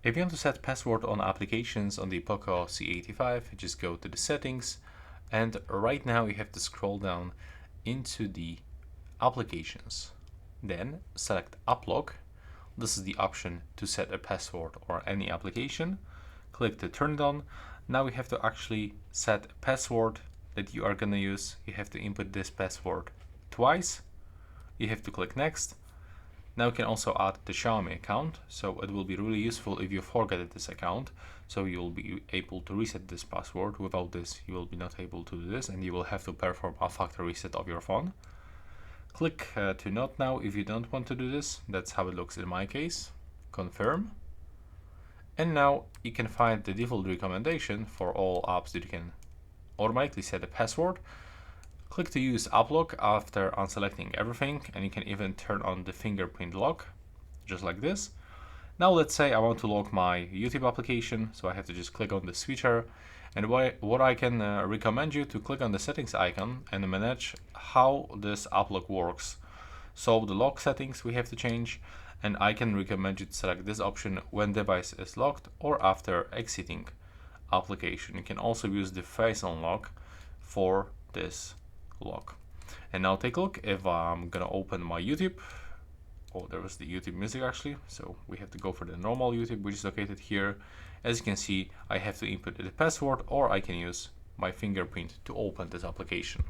If you want to set password on applications on the Poco C85, just go to the settings, and right now you have to scroll down into the applications. Then select App Lock. This is the option to set a password or any application. Click to turn it on. Now we have to actually set a password that you are going to use. You have to input this password twice. You have to click next. Now you can also add the Xiaomi account, so it will be really useful if you forget this account, so you will be able to reset this password. Without this, you will be not able to do this, and you will have to perform a factory reset of your phone. Click to not now if you don't want to do this. That's how it looks in my case. Confirm. And now you can find the default recommendation for all apps that you can automatically set a password. Click to use App Lock after unselecting everything, and you can even turn on the fingerprint lock, just like this. Now let's say I want to lock my YouTube application, so I have to just click on the switcher, and what I can recommend you to click on the settings icon and manage how this App Lock works. So the lock settings we have to change, and I can recommend you to select this option when device is locked or after exiting application. You can also use the face unlock for this lock. And now take a look. If I'm gonna open my YouTube, there was the YouTube music actually, so we have to go for the normal YouTube, which is located here. As you can see, I have to input the password, or I can use my fingerprint to open this application.